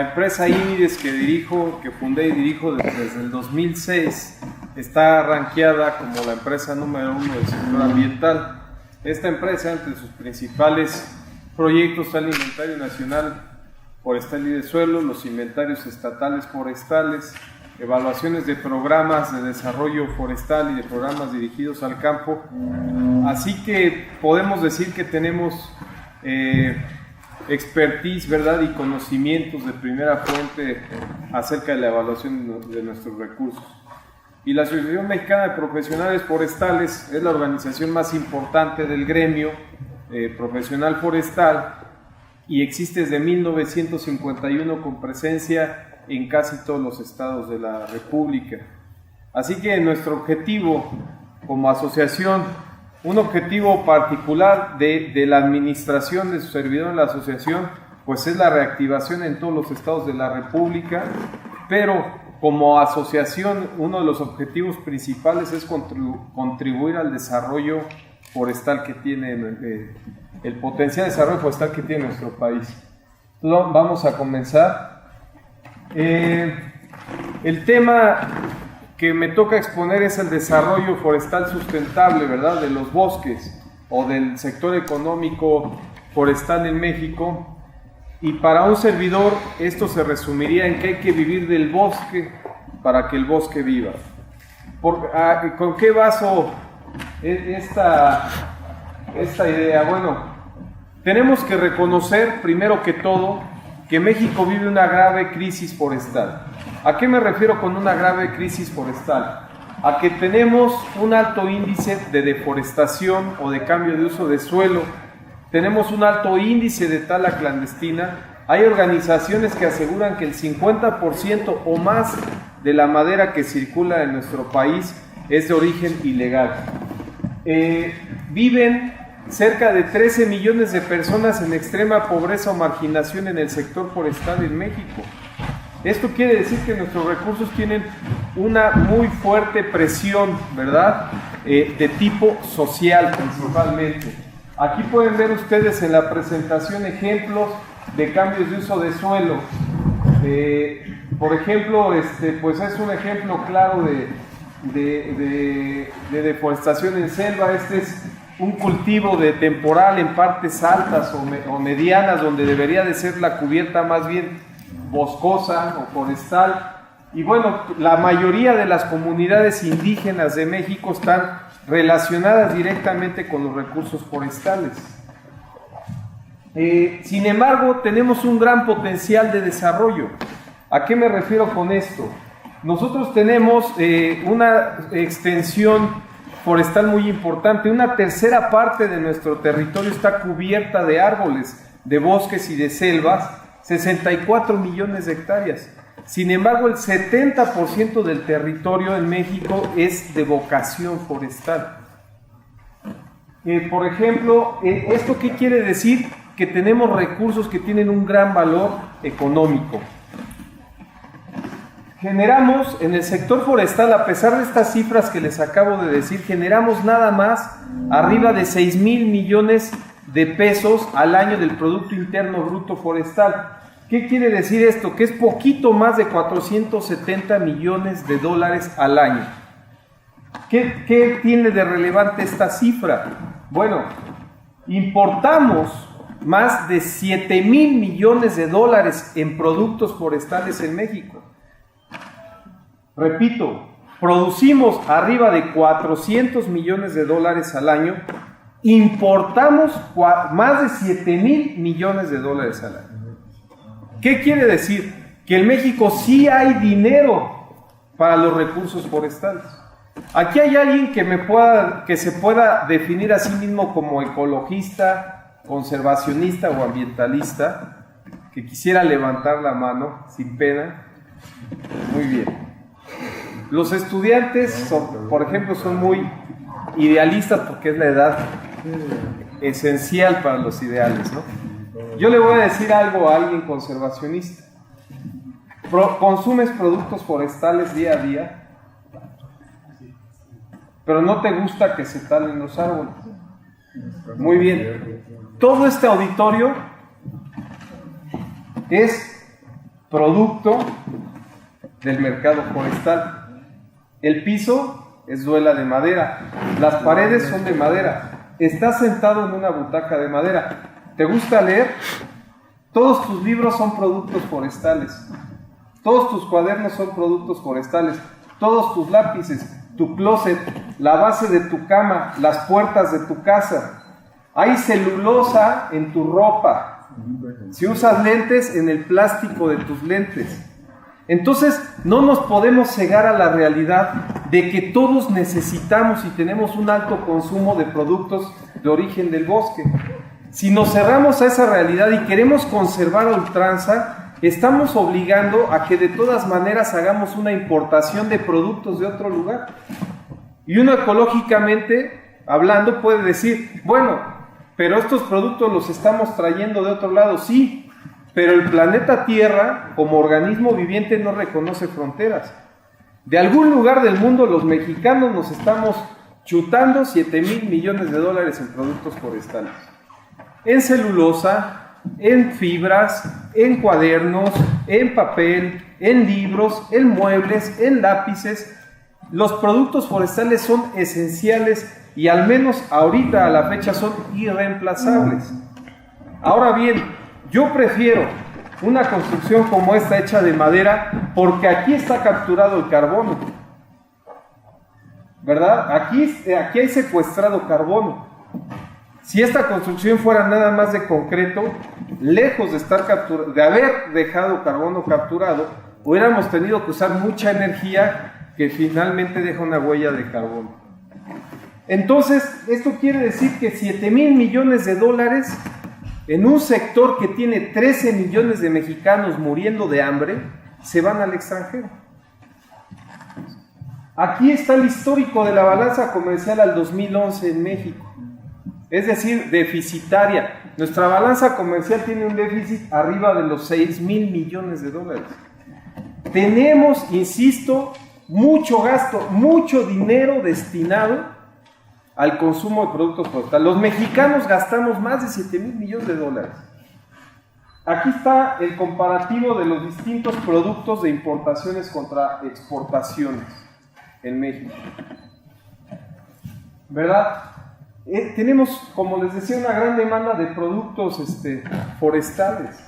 La empresa INIDES que fundé y dirijo desde el 2006, está rankeada como la empresa número 1 del sector ambiental. Esta empresa, entre sus principales proyectos, está el Inventario Nacional Forestal y de Suelo, los inventarios estatales forestales, evaluaciones de programas de desarrollo forestal y de programas dirigidos al campo. Así que podemos decir que tenemos expertise, ¿verdad?, y conocimientos de primera fuente acerca de la evaluación de nuestros recursos. Y la Asociación Mexicana de Profesionales Forestales es la organización más importante del gremio profesional forestal y existe desde 1951 con presencia en casi todos los estados de la República. Así que nuestro objetivo como asociación, un objetivo particular de la administración de su servidor en la asociación, pues es la reactivación en todos los estados de la República, pero como asociación uno de los objetivos principales es contribuir al desarrollo forestal que tiene, el potencial de desarrollo forestal que tiene nuestro país. Entonces, vamos a comenzar. El tema que me toca exponer es el desarrollo forestal sustentable, ¿verdad?, de los bosques o del sector económico forestal en México. Y para un servidor esto se resumiría en que hay que vivir del bosque para que el bosque viva. ¿Con qué baso esta idea? Bueno, tenemos que reconocer primero que todo que México vive una grave crisis forestal. ¿A qué me refiero con una grave crisis forestal? A que tenemos un alto índice de deforestación o de cambio de uso de suelo, tenemos un alto índice de tala clandestina, hay organizaciones que aseguran que el 50% o más de la madera que circula en nuestro país es de origen ilegal. Viven cerca de 13 millones de personas en extrema pobreza o marginación en el sector forestal en México. Esto quiere decir que nuestros recursos tienen una muy fuerte presión, ¿verdad?, de tipo social principalmente. Aquí pueden ver ustedes en la presentación ejemplos de cambios de uso de suelo. Por ejemplo, pues es un ejemplo claro de deforestación en selva. Este es un cultivo de temporal en partes altas o medianas, donde debería de ser la cubierta más bien boscosa o forestal. Y bueno, la mayoría de las comunidades indígenas de México están relacionadas directamente con los recursos forestales. Sin embargo, tenemos un gran potencial de desarrollo. ¿A qué me refiero con esto? Nosotros tenemos una extensión forestal muy importante. Una tercera parte de nuestro territorio está cubierta de árboles, de bosques y de selvas, 64 millones de hectáreas. Sin embargo, el 70% del territorio en México es de vocación forestal. Por ejemplo, ¿esto qué quiere decir? Que tenemos recursos que tienen un gran valor económico. Generamos en el sector forestal, a pesar de estas cifras que les acabo de decir, generamos nada más arriba de 6,000 millones de pesos al año del Producto Interno Bruto Forestal. ¿Qué quiere decir esto? Que es poquito más de 470 millones de dólares al año. ¿Qué tiene de relevante esta cifra? Bueno, importamos más de 7,000 millones de dólares en productos forestales en México. Repito, producimos arriba de 400 millones de dólares al año, importamos más de 7,000 millones de dólares al año. ¿Qué quiere decir? Que en México sí hay dinero para los recursos forestales. Aquí hay alguien que se pueda definir a sí mismo como ecologista, conservacionista o ambientalista, que quisiera levantar la mano sin pena. Muy bien. Los estudiantes, por ejemplo, son muy idealistas porque es la edad esencial para los ideales, ¿no? Yo le voy a decir algo a alguien conservacionista. Consumes productos forestales día a día, pero no te gusta que se talen los árboles. Muy bien. Todo este auditorio es producto del mercado forestal. El piso es duela de madera, las paredes son de madera, estás sentado en una butaca de madera. ¿Te gusta leer? Todos tus libros son productos forestales, todos tus cuadernos son productos forestales, todos tus lápices, tu closet, la base de tu cama, las puertas de tu casa. Hay celulosa en tu ropa. Si usas lentes, en el plástico de tus lentes. Entonces, no nos podemos cegar a la realidad de que todos necesitamos y tenemos un alto consumo de productos de origen del bosque. Si nos cerramos a esa realidad y queremos conservar a ultranza, estamos obligando a que de todas maneras hagamos una importación de productos de otro lugar. Y uno ecológicamente hablando puede decir, bueno, pero estos productos los estamos trayendo de otro lado, sí, pero el planeta Tierra, como organismo viviente, no reconoce fronteras. De algún lugar del mundo, los mexicanos nos estamos chutando 7,000 millones de dólares en productos forestales. En celulosa, en fibras, en cuadernos, en papel, en libros, en muebles, en lápices. Los productos forestales son esenciales y al menos ahorita a la fecha son irreemplazables. Ahora bien, yo prefiero una construcción como esta hecha de madera porque aquí está capturado el carbono, ¿verdad? Aquí hay secuestrado carbono. Si esta construcción fuera nada más de concreto, lejos de haber dejado carbono capturado, hubiéramos tenido que usar mucha energía que finalmente deja una huella de carbono. Entonces, esto quiere decir que 7,000 millones de dólares en un sector que tiene 13 millones de mexicanos muriendo de hambre, se van al extranjero. Aquí está el histórico de la balanza comercial al 2011 en México. Es decir, deficitaria. Nuestra balanza comercial tiene un déficit arriba de los 6,000 millones de dólares. Tenemos, insisto, mucho gasto, mucho dinero destinado al consumo de productos forestales. Los mexicanos gastamos más de 7,000 millones de dólares. Aquí está el comparativo de los distintos productos de importaciones contra exportaciones en México. ¿Verdad? Tenemos, como les decía, una gran demanda de productos forestales.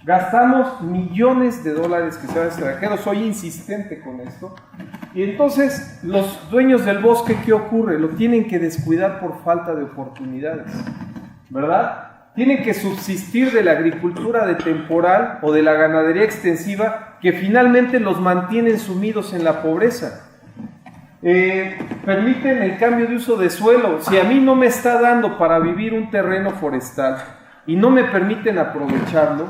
Gastamos millones de dólares que se van extranjeros. Soy insistente con esto. Y entonces, los dueños del bosque, ¿qué ocurre? Lo tienen que descuidar por falta de oportunidades, ¿verdad? Tienen que subsistir de la agricultura de temporal o de la ganadería extensiva que finalmente los mantienen sumidos en la pobreza. Permiten el cambio de uso de suelo. Si a mí no me está dando para vivir un terreno forestal y no me permiten aprovecharlo,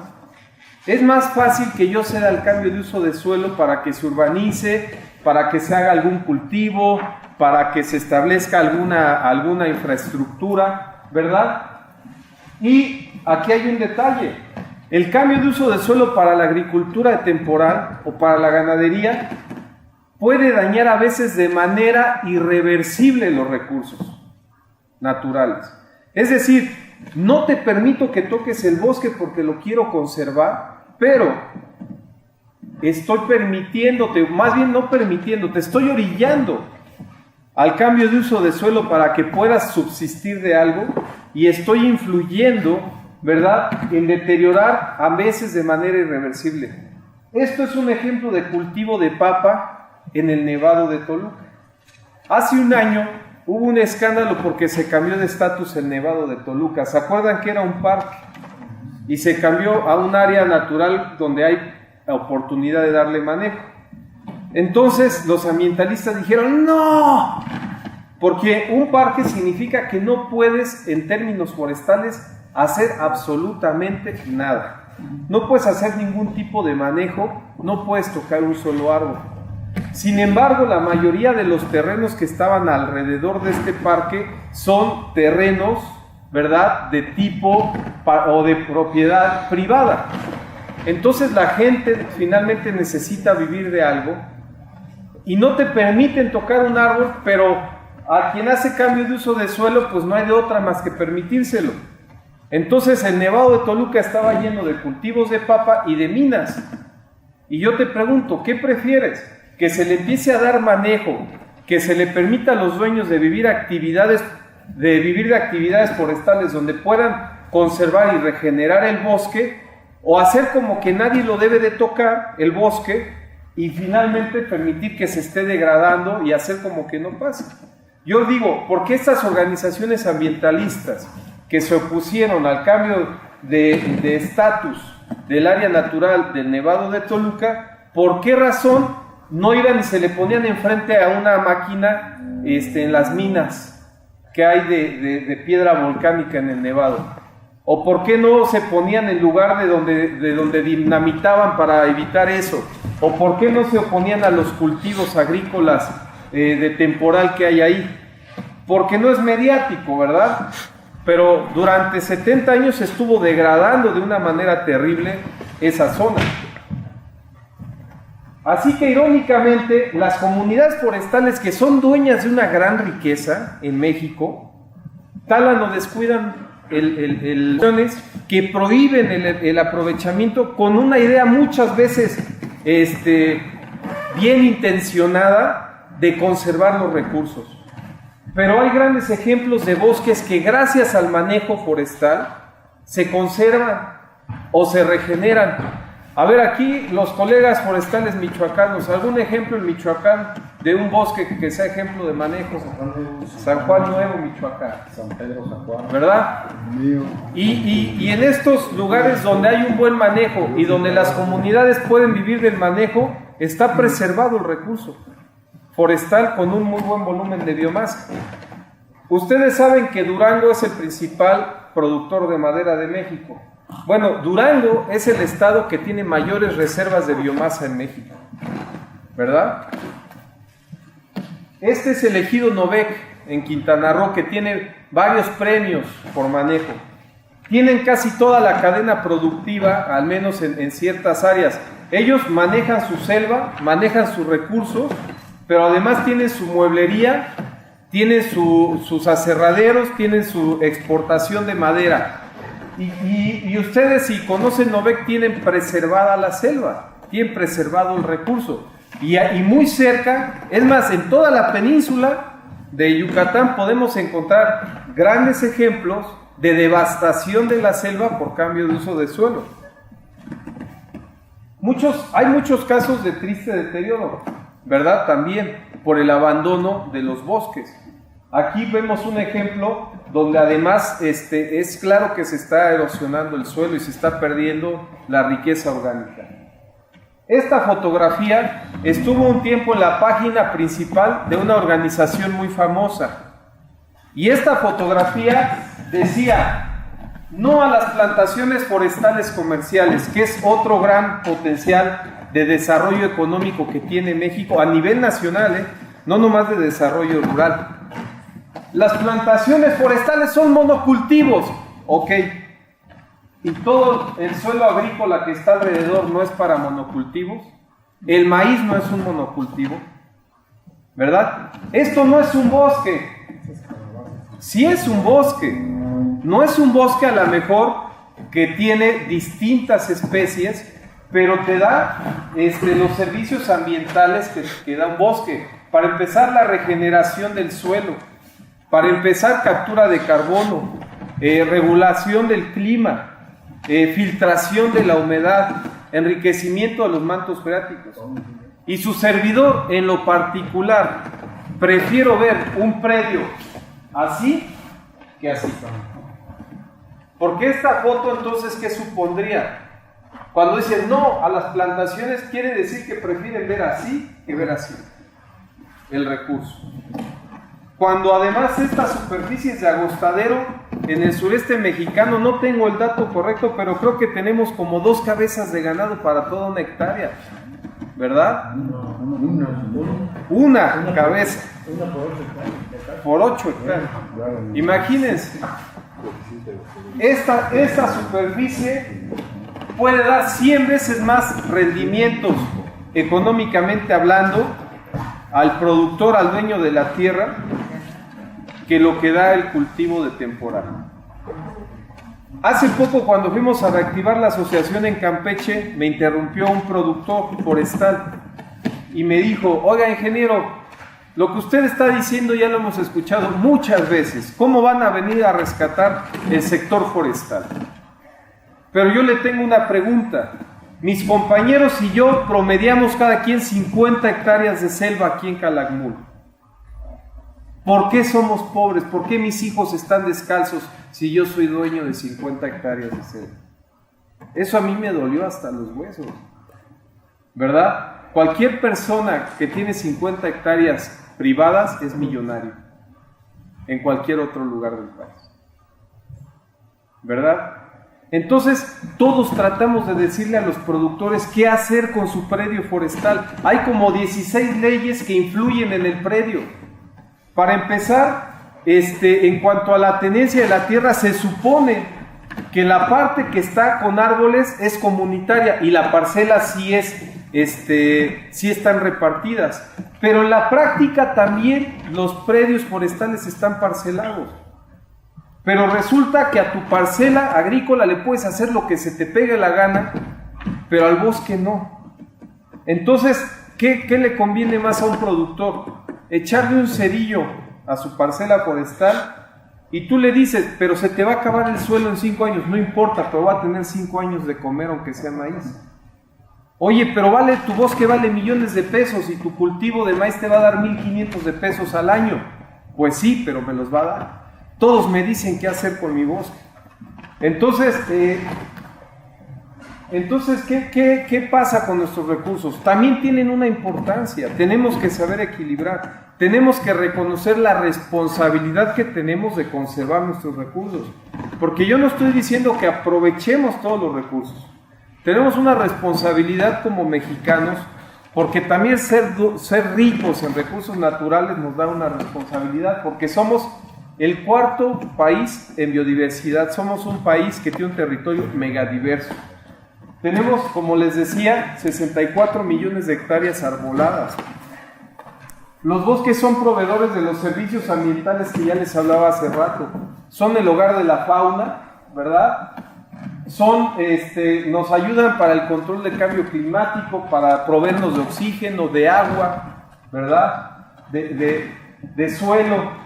es más fácil que yo ceda el cambio de uso de suelo para que se urbanice, para que se haga algún cultivo, para que se establezca alguna infraestructura, ¿verdad? Y aquí hay un detalle. El cambio de uso de suelo para la agricultura temporal o para la ganadería puede dañar a veces de manera irreversible los recursos naturales. Es decir, no te permito que toques el bosque porque lo quiero conservar, pero estoy permitiéndote, más bien no permitiéndote, estoy orillando al cambio de uso de suelo para que puedas subsistir de algo y estoy influyendo, ¿verdad?, en deteriorar a veces de manera irreversible. Esto es un ejemplo de cultivo de papa en el Nevado de Toluca. Hace un año hubo un escándalo porque se cambió de estatus el Nevado de Toluca. ¿Se acuerdan que era un parque? Y se cambió a un área natural donde hay la oportunidad de darle manejo. Entonces los ambientalistas dijeron ¡no! Porque un parque significa que no puedes, en términos forestales, hacer absolutamente nada. No puedes hacer ningún tipo de manejo, no puedes tocar un solo árbol. Sin embargo, la mayoría de los terrenos que estaban alrededor de este parque son terrenos, ¿verdad?, de tipo o de propiedad privada. Entonces la gente finalmente necesita vivir de algo y no te permiten tocar un árbol, pero a quien hace cambio de uso de suelo, pues no hay de otra más que permitírselo. Entonces el Nevado de Toluca estaba lleno de cultivos de papa y de minas. Y yo te pregunto, ¿qué prefieres? ¿Que se le empiece a dar manejo, que se le permita a los dueños de vivir de actividades forestales donde puedan conservar y regenerar el bosque, o hacer como que nadie lo debe de tocar, el bosque, y finalmente permitir que se esté degradando y hacer como que no pasa? Yo digo, ¿por qué estas organizaciones ambientalistas que se opusieron al cambio de estatus del área natural del Nevado de Toluca, por qué razón no iban y se le ponían enfrente a una máquina en las minas que hay de piedra volcánica en el Nevado? ¿O por qué no se ponían en lugar de donde dinamitaban para evitar eso? ¿O por qué no se oponían a los cultivos agrícolas de temporal que hay ahí? Porque no es mediático, ¿verdad? Pero durante 70 años se estuvo degradando de una manera terrible esa zona. Así que irónicamente, las comunidades forestales que son dueñas de una gran riqueza en México, talan o descuidan que prohíben el aprovechamiento con una idea muchas veces bien intencionada de conservar los recursos. Pero hay grandes ejemplos de bosques que gracias al manejo forestal se conservan o se regeneran. A ver, aquí los colegas forestales michoacanos, ¿algún ejemplo en Michoacán de un bosque que sea ejemplo de manejo? San Juan Nuevo, Michoacán. San Pedro, San Juan. ¿Verdad? Y en estos lugares donde hay un buen manejo y donde las comunidades pueden vivir del manejo, está preservado el recurso forestal con un muy buen volumen de biomasa. Ustedes saben que Durango es el principal productor de madera de México. Bueno, Durango es el estado que tiene mayores reservas de biomasa en México, ¿verdad? Este es el ejido Novec en Quintana Roo, que tiene varios premios por manejo. Tienen casi toda la cadena productiva, al menos en ciertas áreas. Ellos manejan su selva, manejan sus recursos, pero además tienen su mueblería, tienen sus aserraderos, tienen su exportación de madera. Y ustedes, si conocen Novec, tienen preservada la selva, tienen preservado el recurso. Y muy cerca, es más, en toda la península de Yucatán podemos encontrar grandes ejemplos de devastación de la selva por cambio de uso de suelo. Hay muchos casos de triste deterioro, ¿verdad? También por el abandono de los bosques. Aquí vemos un ejemplo donde además es claro que se está erosionando el suelo y se está perdiendo la riqueza orgánica. Esta fotografía estuvo un tiempo en la página principal de una organización muy famosa. Y esta fotografía decía: no a las plantaciones forestales comerciales, que es otro gran potencial de desarrollo económico que tiene México a nivel nacional, no nomás de desarrollo rural. Las plantaciones forestales son monocultivos, ok, y todo el suelo agrícola que está alrededor no es para monocultivos. El maíz no es un monocultivo, ¿verdad? Esto no es un bosque. Sí es un bosque. No es un bosque a lo mejor que tiene distintas especies, pero te da los servicios ambientales que da un bosque. Para empezar, la regeneración del suelo. Para empezar, captura de carbono, regulación del clima, filtración de la humedad, enriquecimiento de los mantos freáticos. Y su servidor, en lo particular, prefiero ver un predio así que así. Porque esta foto, entonces, ¿qué supondría? Cuando dicen no a las plantaciones, quiere decir que prefieren ver así que ver así el recurso. Cuando además estas superficies de agostadero en el sureste mexicano, no tengo el dato correcto, pero creo que tenemos como 2 cabezas de ganado para toda una hectárea, ¿verdad? Una cabeza por 8 hectáreas. Imagínense, esta superficie puede dar 100 veces más rendimientos económicamente hablando al productor, al dueño de la tierra, que lo que da el cultivo de temporada. Hace poco, cuando fuimos a reactivar la asociación en Campeche, me interrumpió un productor forestal y me dijo: oiga, ingeniero, lo que usted está diciendo ya lo hemos escuchado muchas veces. ¿Cómo van a venir a rescatar el sector forestal? Pero yo le tengo una pregunta. Mis compañeros y yo promediamos cada quien 50 hectáreas de selva aquí en Calakmul. ¿Por qué somos pobres? ¿Por qué mis hijos están descalzos si yo soy dueño de 50 hectáreas de selva? Eso a mí me dolió hasta los huesos, ¿verdad? Cualquier persona que tiene 50 hectáreas privadas es millonario en cualquier otro lugar del país, ¿verdad? Entonces, todos tratamos de decirle a los productores qué hacer con su predio forestal. Hay como 16 leyes que influyen en el predio. Para empezar, en cuanto a la tenencia de la tierra, se supone que la parte que está con árboles es comunitaria y la parcela sí están repartidas. Pero en la práctica también los predios forestales están parcelados. Pero resulta que a tu parcela agrícola le puedes hacer lo que se te pegue la gana, pero al bosque no. Entonces, ¿qué le conviene más a un productor? Echarle un cerillo a su parcela forestal y tú le dices: pero se te va a acabar el suelo en 5 años. No importa, pero va a tener 5 años de comer aunque sea maíz. Oye, pero tu bosque vale millones de pesos y tu cultivo de maíz te va a dar 1,500 de pesos al año. Pues sí, pero me los va a dar. Todos me dicen qué hacer con mi bosque. Entonces, ¿qué pasa con nuestros recursos? También tienen una importancia. Tenemos que saber equilibrar. Tenemos que reconocer la responsabilidad que tenemos de conservar nuestros recursos. Porque yo no estoy diciendo que aprovechemos todos los recursos. Tenemos una responsabilidad como mexicanos, porque también ser ricos en recursos naturales nos da una responsabilidad, porque somos el 4º país en biodiversidad. Somos un país que tiene un territorio megadiverso. Tenemos, como les decía, 64 millones de hectáreas arboladas. Los bosques son proveedores de los servicios ambientales que ya les hablaba hace rato. Son el hogar de la fauna, ¿verdad? Nos ayudan para el control del cambio climático, para proveernos de oxígeno, de agua, ¿verdad? De suelo.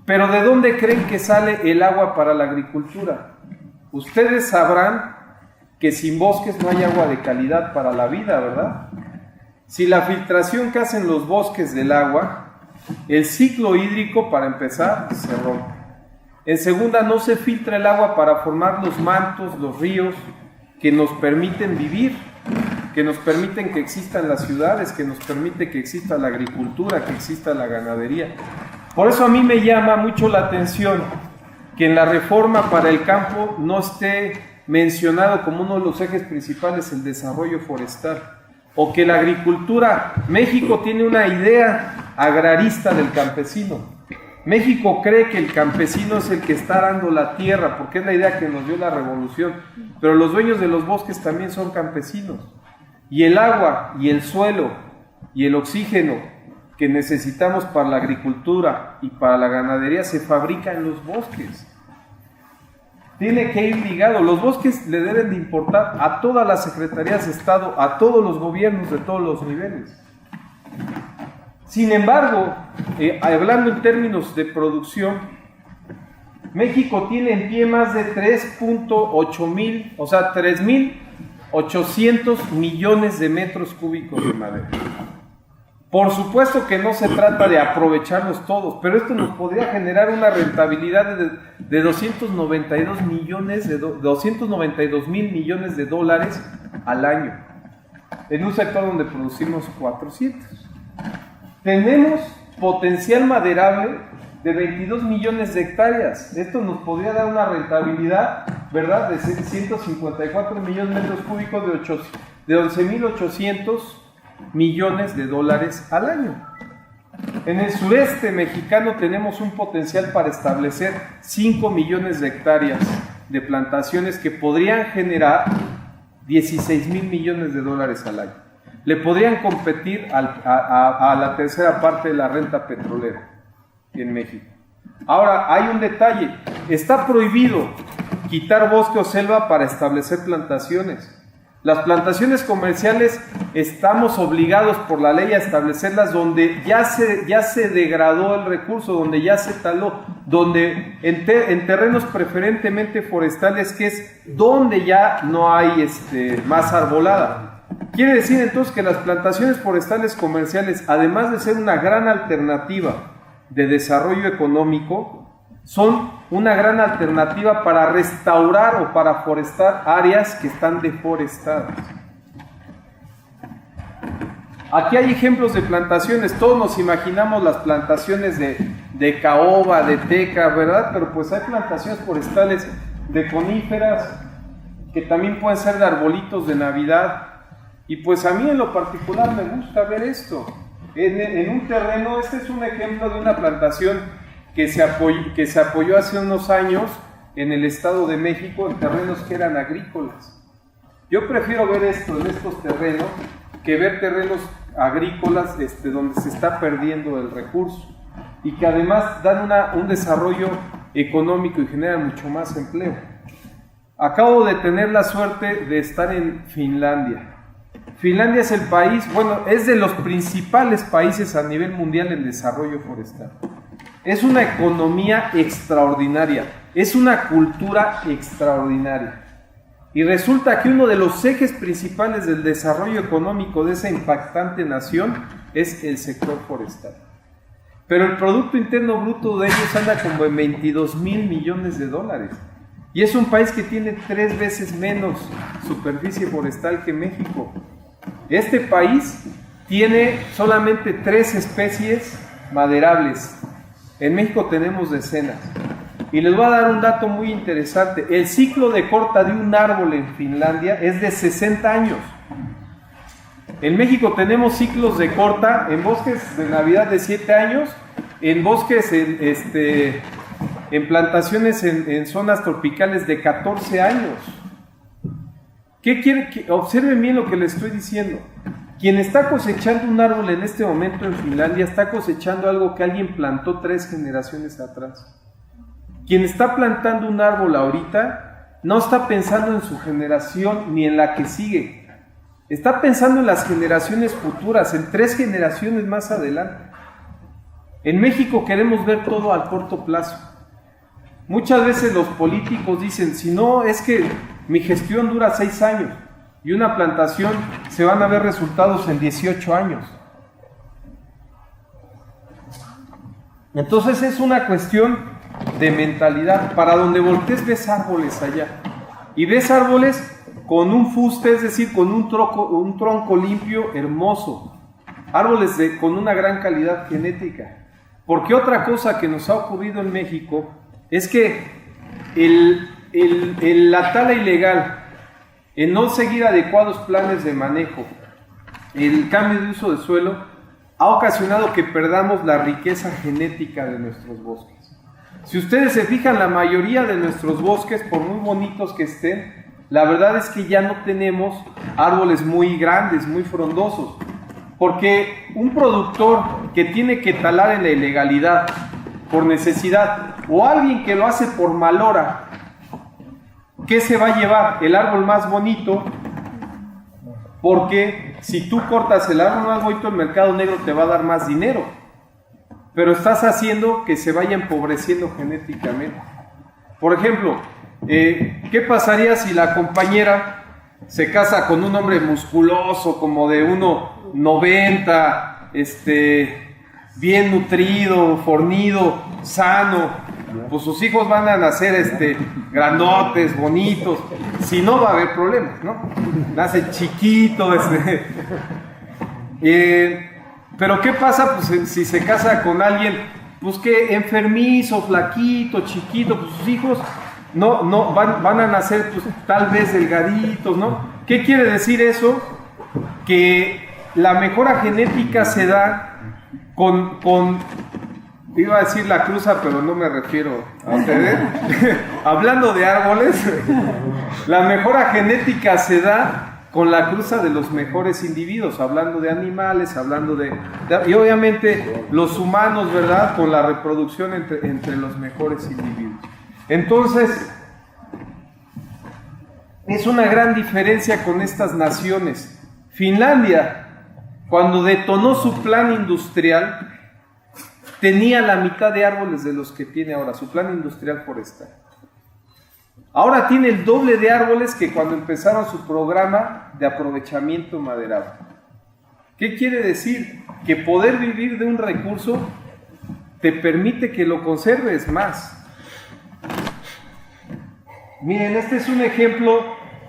Pero ¿de dónde creen que sale el agua para la agricultura? Ustedes sabrán que sin bosques no hay agua de calidad para la vida, ¿verdad? Si la filtración que hacen los bosques del agua, el ciclo hídrico, para empezar, se rompe. En segunda, no se filtra el agua para formar los mantos, los ríos, que nos permiten vivir, que nos permiten que existan las ciudades, que nos permite que exista la agricultura, que exista la ganadería. Por eso a mí me llama mucho la atención que en la reforma para el campo no esté mencionado como uno de los ejes principales el desarrollo forestal, o que la agricultura, México tiene una idea agrarista del campesino. México cree que el campesino es el que está arando la tierra, porque es la idea que nos dio la revolución, pero los dueños de los bosques también son campesinos, y el agua, y el suelo, y el oxígeno que necesitamos para la agricultura y para la ganadería se fabrica en los bosques. Tiene que ir ligado. Los bosques le deben de importar a todas las secretarías de Estado, a todos los gobiernos de todos los niveles. Sin embargo, hablando en términos de producción, México tiene en pie más de 3.800 millones de metros cúbicos de madera. Por supuesto que no se trata de aprovecharlos todos, pero esto nos podría generar una rentabilidad de 292 mil millones de dólares al año, en un sector donde producimos 400. Tenemos potencial maderable de 22 millones de hectáreas. Esto nos podría dar una rentabilidad, ¿verdad?, de 154 millones de metros cúbicos de 11.800 millones de dólares al año. En el sureste mexicano tenemos un potencial para establecer 5 millones de hectáreas de plantaciones que podrían generar 16,000 millones de dólares al año. Le podrían competir a la tercera parte de la renta petrolera en México. Ahora, hay un detalle: está prohibido quitar bosque o selva para establecer plantaciones. Las plantaciones comerciales estamos obligados por la ley a establecerlas donde ya se degradó el recurso, donde ya se taló, donde en terrenos preferentemente forestales, que es donde ya no hay más arbolada. Quiere decir entonces que las plantaciones forestales comerciales, además de ser una gran alternativa de desarrollo económico, son una gran alternativa para restaurar o para forestar áreas que están deforestadas. Aquí hay ejemplos de plantaciones. Todos nos imaginamos las plantaciones de caoba, de teca, ¿verdad? Pero pues hay plantaciones forestales de coníferas que también pueden ser de arbolitos de Navidad. Y pues a mí en lo particular me gusta ver esto. En un terreno, este es un ejemplo de una plantación que se apoyó hace unos años en el Estado de México en terrenos que eran agrícolas. Yo prefiero ver esto en estos terrenos que ver terrenos agrícolas donde se está perdiendo el recurso y que además dan un desarrollo económico y generan mucho más empleo. Acabo de tener la suerte de estar en Finlandia. Finlandia es el país, es de los principales países a nivel mundial en desarrollo forestal. Es una economía extraordinaria, es una cultura extraordinaria. Y resulta que uno de los ejes principales del desarrollo económico de esa impactante nación es el sector forestal. Pero el Producto Interno Bruto de ellos anda como en 22,000 millones de dólares. Y es un país que tiene 3 veces menos superficie forestal que México. Este país tiene solamente 3 especies maderables. En México tenemos decenas. Y les voy a dar un dato muy interesante. El ciclo de corta de un árbol en Finlandia es de 60 años. En México tenemos ciclos de corta en bosques de Navidad de 7 años, en bosques, en plantaciones en zonas tropicales de 14 años. ¿Qué quiere? Observen bien lo que les estoy diciendo. Quien está cosechando un árbol en este momento en Finlandia está cosechando algo que alguien plantó 3 generaciones atrás. Quien está plantando un árbol ahorita no está pensando en su generación ni en la que sigue. Está pensando en las generaciones futuras, en 3 generaciones más adelante. En México queremos ver todo a corto plazo. Muchas veces los políticos dicen, si no, es que mi gestión dura 6 años. Y una plantación se van a ver resultados en 18 años. Entonces es una cuestión de mentalidad. Para donde voltees ves árboles allá. Y ves árboles con un fuste, es decir, con un tronco limpio, hermoso. Árboles con una gran calidad genética. Porque otra cosa que nos ha ocurrido en México es que la tala ilegal, en no seguir adecuados planes de manejo, el cambio de uso de suelo, ha ocasionado que perdamos la riqueza genética de nuestros bosques. Si ustedes se fijan, la mayoría de nuestros bosques, por muy bonitos que estén, la verdad es que ya no tenemos árboles muy grandes, muy frondosos, porque un productor que tiene que talar en la ilegalidad, por necesidad, o alguien que lo hace por mal hora, ¿qué se va a llevar? El árbol más bonito, porque si tú cortas el árbol más bonito, el mercado negro te va a dar más dinero, pero estás haciendo que se vaya empobreciendo genéticamente. Por ejemplo, ¿qué pasaría si la compañera se casa con un hombre musculoso, como de 1,90, bien nutrido, fornido, sano? Pues sus hijos van a nacer grandotes, bonitos. Si no, va a haber problemas, ¿no? Nace chiquito, pero ¿qué pasa pues, si se casa con alguien pues que enfermizo, flaquito, chiquito? Pues sus hijos no van a nacer pues, tal vez delgaditos, ¿no? ¿Qué quiere decir eso? Que la mejora genética se da con iba a decir la cruza, pero no me refiero a ustedes. Hablando de árboles, la mejora genética se da con la cruza de los mejores individuos, hablando de animales, y obviamente los humanos, ¿verdad? Con la reproducción entre los mejores individuos. Entonces, es una gran diferencia con estas naciones. Finlandia, cuando detonó su plan industrial, tenía la mitad de árboles de los que tiene ahora, su plan industrial forestal. Ahora tiene el doble de árboles que cuando empezaron su programa de aprovechamiento maderable. ¿Qué quiere decir? Que poder vivir de un recurso te permite que lo conserves más. Miren, este es un ejemplo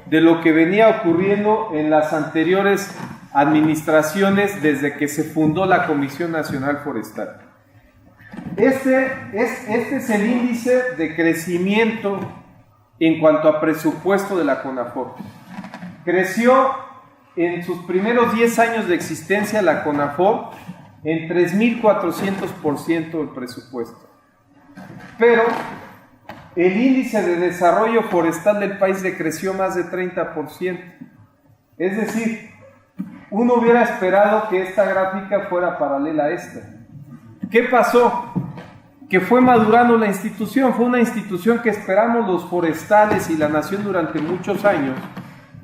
de lo que venía ocurriendo en las anteriores administraciones desde que se fundó la Comisión Nacional Forestal. Este es el índice de crecimiento en cuanto a presupuesto de la CONAFOR. Creció en sus primeros 10 años de existencia la CONAFOR en 3.400% el presupuesto. Pero el índice de desarrollo forestal del país decreció más de 30%. Es decir, uno hubiera esperado que esta gráfica fuera paralela a esta. ¿Qué pasó? Que fue madurando la institución. Fue una institución que esperamos los forestales y la nación durante muchos años,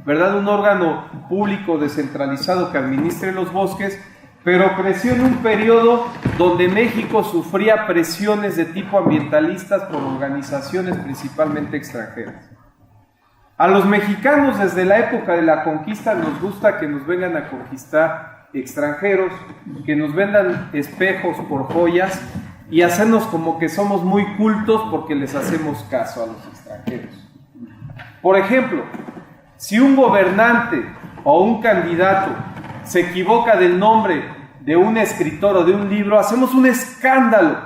¿verdad? Un órgano público descentralizado que administre los bosques, pero creció en un periodo donde México sufría presiones de tipo ambientalistas por organizaciones principalmente extranjeras. A los mexicanos desde la época de la conquista nos gusta que nos vengan a conquistar extranjeros, que nos vendan espejos por joyas y hacernos como que somos muy cultos porque les hacemos caso a los extranjeros. Por ejemplo, si un gobernante o un candidato se equivoca del nombre de un escritor o de un libro, hacemos un escándalo.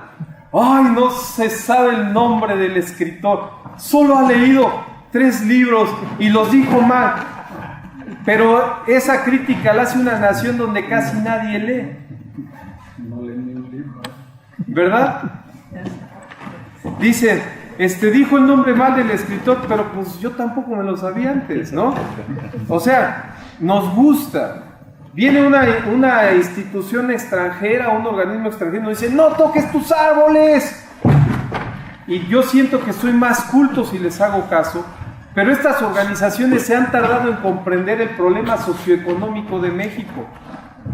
¡Ay, no se sabe el nombre del escritor! Solo ha leído 3 libros y los dijo mal. Pero esa crítica la hace una nación donde casi nadie lee. No lee ni un libro. ¿Verdad? Dicen, dijo el nombre mal del escritor, pero pues yo tampoco me lo sabía antes, ¿no? O sea, nos gusta. Viene una institución extranjera, un organismo extranjero, y nos dice, no toques tus árboles. Y yo siento que soy más culto si les hago caso, pero estas organizaciones se han tardado en comprender el problema socioeconómico de México.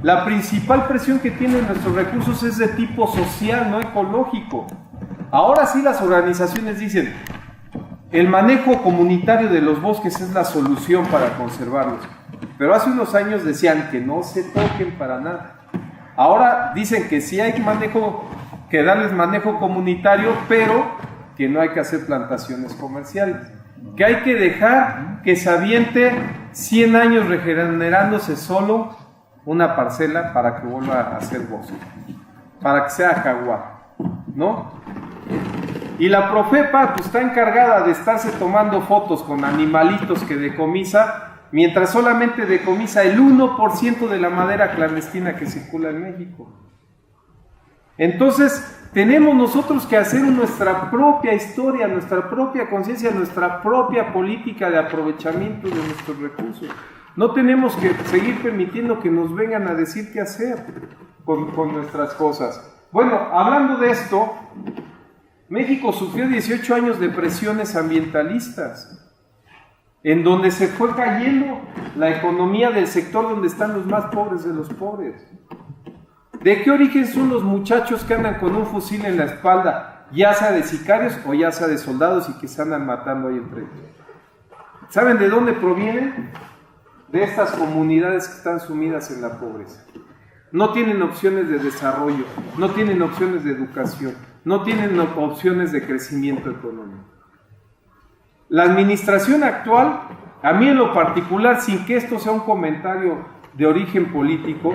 La principal presión que tienen nuestros recursos es de tipo social, no ecológico. Ahora sí las organizaciones dicen, el manejo comunitario de los bosques es la solución para conservarlos. Pero hace unos años decían que no se toquen para nada. Ahora dicen que sí hay que darles manejo comunitario, pero que no hay que hacer plantaciones comerciales. Que hay que dejar que se aviente 100 años regenerándose solo una parcela para que vuelva a ser bosque, para que sea jaguar, ¿no? Y la Profepa pues, está encargada de estarse tomando fotos con animalitos que decomisa, mientras solamente decomisa el 1% de la madera clandestina que circula en México. Entonces, tenemos nosotros que hacer nuestra propia historia, nuestra propia conciencia, nuestra propia política de aprovechamiento de nuestros recursos. No tenemos que seguir permitiendo que nos vengan a decir qué hacer con nuestras cosas. Bueno, hablando de esto, México sufrió 18 años de presiones ambientalistas, en donde se fue cayendo la economía del sector donde están los más pobres de los pobres. ¿De qué origen son los muchachos que andan con un fusil en la espalda, ya sea de sicarios o ya sea de soldados y que se andan matando ahí entre ellos? ¿Saben de dónde provienen? De estas comunidades que están sumidas en la pobreza. No tienen opciones de desarrollo, no tienen opciones de educación, no tienen opciones de crecimiento económico. La administración actual, a mí en lo particular, sin que esto sea un comentario de origen político,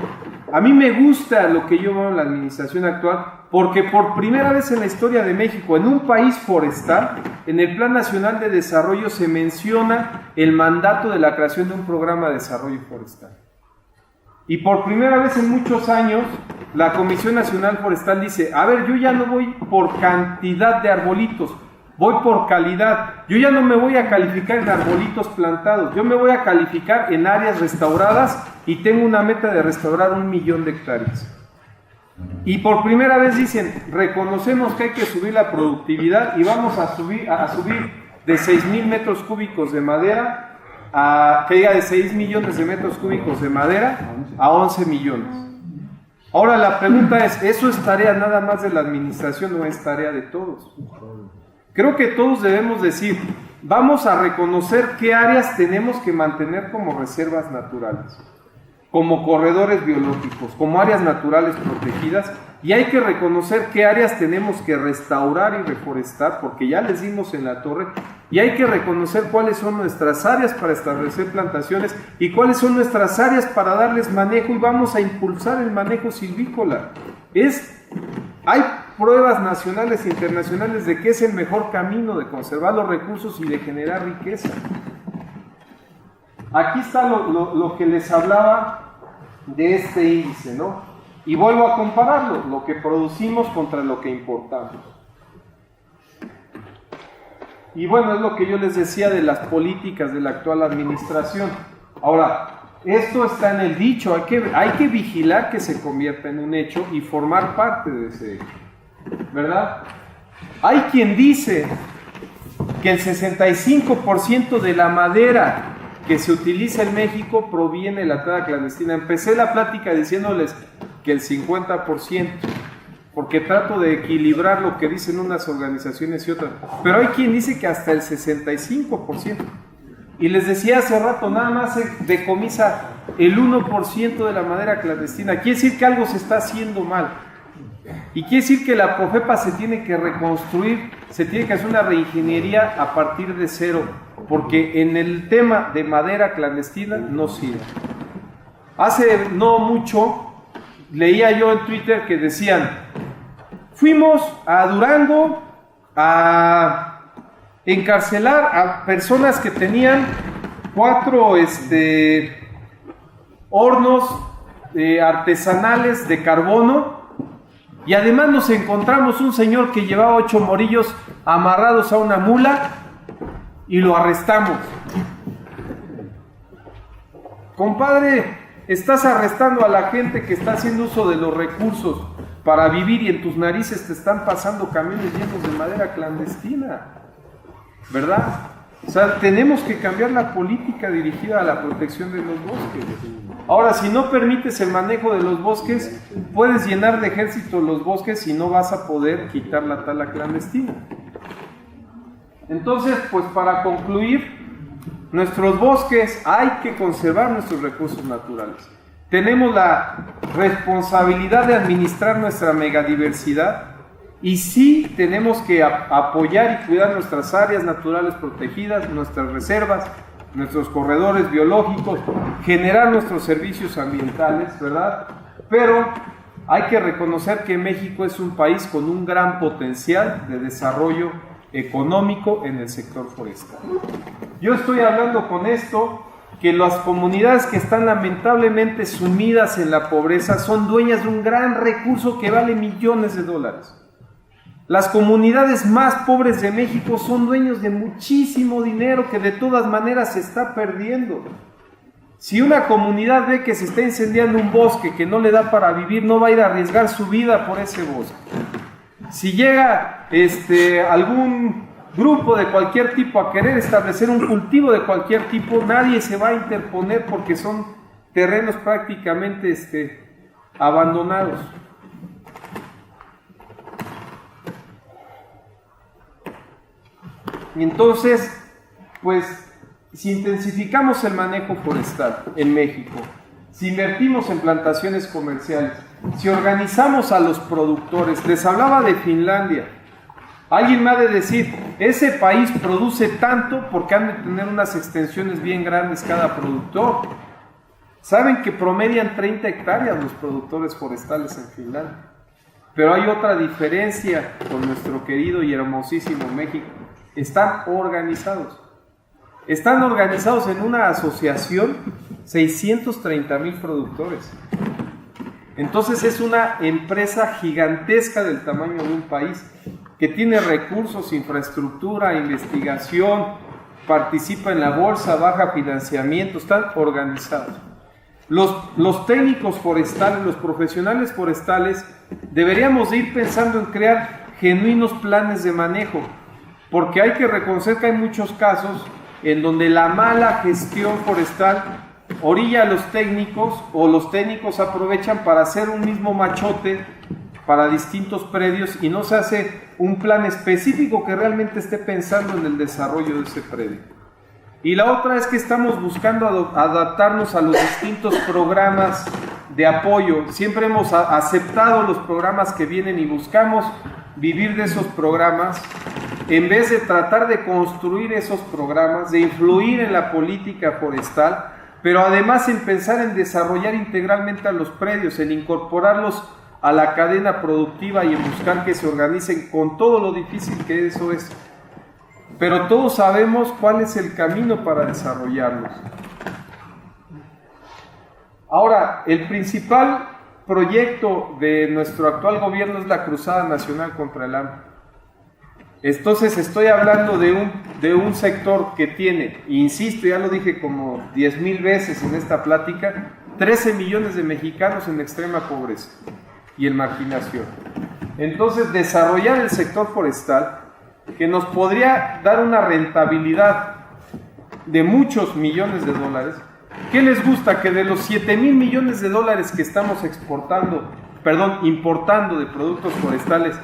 a mí me gusta lo que yo veo en la administración actual, porque por primera vez en la historia de México, en un país forestal, en el Plan Nacional de Desarrollo se menciona el mandato de la creación de un programa de desarrollo forestal. Y por primera vez en muchos años, la Comisión Nacional Forestal dice, a ver, yo ya no voy por cantidad de arbolitos, voy por calidad. Yo ya no me voy a calificar en arbolitos plantados, yo me voy a calificar en áreas restauradas y tengo una meta de restaurar 1 millón de hectáreas. Y por primera vez dicen, reconocemos que hay que subir la productividad y vamos a subir de 6,000 metros cúbicos de madera de 6 millones de metros cúbicos de madera a 11 millones. Ahora la pregunta es, ¿eso es tarea nada más de la administración o es tarea de todos? Creo que todos debemos decir, vamos a reconocer qué áreas tenemos que mantener como reservas naturales, como corredores biológicos, como áreas naturales protegidas, y hay que reconocer qué áreas tenemos que restaurar y reforestar, porque ya les dimos en la torre, y hay que reconocer cuáles son nuestras áreas para establecer plantaciones y cuáles son nuestras áreas para darles manejo, y vamos a impulsar el manejo silvícola. Hay pruebas nacionales e internacionales de que es el mejor camino de conservar los recursos y de generar riqueza. Aquí está lo que les hablaba de este índice, ¿no? Y vuelvo a compararlo, lo que producimos contra lo que importamos. Y bueno, es lo que yo les decía de las políticas de la actual administración. Ahora, esto está en el dicho, hay que vigilar que se convierta en un hecho y formar parte de ese hecho, ¿verdad? Hay quien dice que el 65% de la madera que se utiliza en México proviene de la tala clandestina. Empecé la plática diciéndoles que el 50%, porque trato de equilibrar lo que dicen unas organizaciones y otras, pero hay quien dice que hasta el 65%. Y les decía hace rato, nada más se decomisa el 1% de la madera clandestina. Quiere decir que algo se está haciendo mal. Y quiere decir que la Profepa se tiene que reconstruir, se tiene que hacer una reingeniería a partir de cero, porque en el tema de madera clandestina no sirve. Hace no mucho leía yo en Twitter que decían, fuimos a Durango a encarcelar a personas que tenían 4 hornos artesanales de carbono, y además nos encontramos un señor que llevaba 8 morillos amarrados a una mula y lo arrestamos. Compadre, estás arrestando a la gente que está haciendo uso de los recursos para vivir, y en tus narices te están pasando camiones llenos de madera clandestina, ¿verdad? O sea, tenemos que cambiar la política dirigida a la protección de los bosques. Ahora, si no permites el manejo de los bosques, puedes llenar de ejército los bosques y no vas a poder quitar la tala clandestina. Entonces, pues para concluir, nuestros bosques, hay que conservar nuestros recursos naturales. Tenemos la responsabilidad de administrar nuestra megadiversidad, y sí tenemos que apoyar y cuidar nuestras áreas naturales protegidas, nuestras reservas, nuestros corredores biológicos, generar nuestros servicios ambientales, ¿verdad? Pero hay que reconocer que México es un país con un gran potencial de desarrollo económico en el sector forestal. Yo estoy hablando con esto que las comunidades que están lamentablemente sumidas en la pobreza son dueñas de un gran recurso que vale millones de dólares. Las comunidades más pobres de México son dueños de muchísimo dinero que de todas maneras se está perdiendo. Si una comunidad ve que se está incendiando un bosque que no le da para vivir, no va a ir a arriesgar su vida por ese bosque. Si llega algún grupo de cualquier tipo a querer establecer un cultivo de cualquier tipo, nadie se va a interponer porque son terrenos prácticamente abandonados. Y entonces, pues, si intensificamos el manejo forestal en México, si invertimos en plantaciones comerciales, si organizamos a los productores, les hablaba de Finlandia. Alguien me ha de decir, ese país produce tanto porque han de tener unas extensiones bien grandes cada productor. Saben que promedian 30 hectáreas los productores forestales en Finlandia. Pero hay otra diferencia con nuestro querido y hermosísimo México. Están organizados. Están organizados en una asociación, 630,000 productores. Entonces es una empresa gigantesca del tamaño de un país, que tiene recursos, infraestructura, investigación, participa en la bolsa, baja financiamiento, están organizados. Los técnicos forestales, los profesionales forestales, deberíamos de ir pensando en crear genuinos planes de manejo, porque hay que reconocer que hay muchos casos en donde la mala gestión forestal orilla a los técnicos, o los técnicos aprovechan para hacer un mismo machote para distintos predios y no se hace un plan específico que realmente esté pensando en el desarrollo de ese predio. Y la otra es que estamos buscando adaptarnos a los distintos programas de apoyo. Siempre hemos aceptado los programas que vienen y buscamos vivir de esos programas en vez de tratar de construir esos programas, de influir en la política forestal, pero además en pensar en desarrollar integralmente a los predios, en incorporarlos a la cadena productiva y en buscar que se organicen con todo lo difícil que eso es. Pero todos sabemos cuál es el camino para desarrollarlos. Ahora, el principal proyecto de nuestro actual gobierno es la Cruzada Nacional contra el Hambre. Entonces estoy hablando de un sector que tiene, insisto, ya lo dije como 10,000 veces en esta plática, 13 millones de mexicanos en extrema pobreza y en marginación. Entonces, desarrollar el sector forestal, que nos podría dar una rentabilidad de muchos millones de dólares. ¿Qué les gusta? Que de los 7,000 millones de dólares que estamos importando de productos forestales,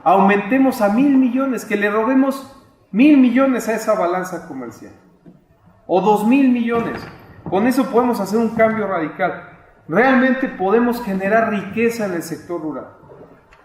aumentemos a 1,000 millones, que le robemos 1,000 millones a esa balanza comercial, o 2,000 millones. Con eso podemos hacer un cambio radical. Realmente podemos generar riqueza en el sector rural.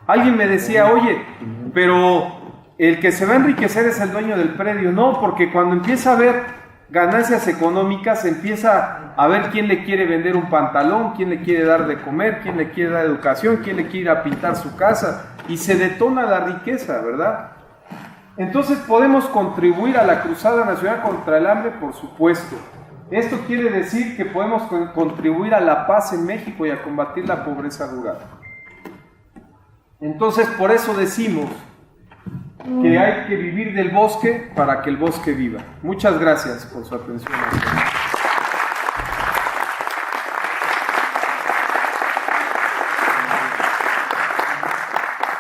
Alguien me decía, oye, pero el que se va a enriquecer es el dueño del predio. No, porque cuando empieza a haber ganancias económicas, empieza a ver quién le quiere vender un pantalón, quién le quiere dar de comer, quién le quiere dar educación, quién le quiere ir a pintar su casa, y se detona la riqueza, ¿verdad? Entonces podemos contribuir a la Cruzada Nacional contra el Hambre, por supuesto. Esto quiere decir que podemos contribuir a la paz en México y a combatir la pobreza rural. Entonces, por eso decimos que hay que vivir del bosque para que el bosque viva. Muchas gracias por su atención.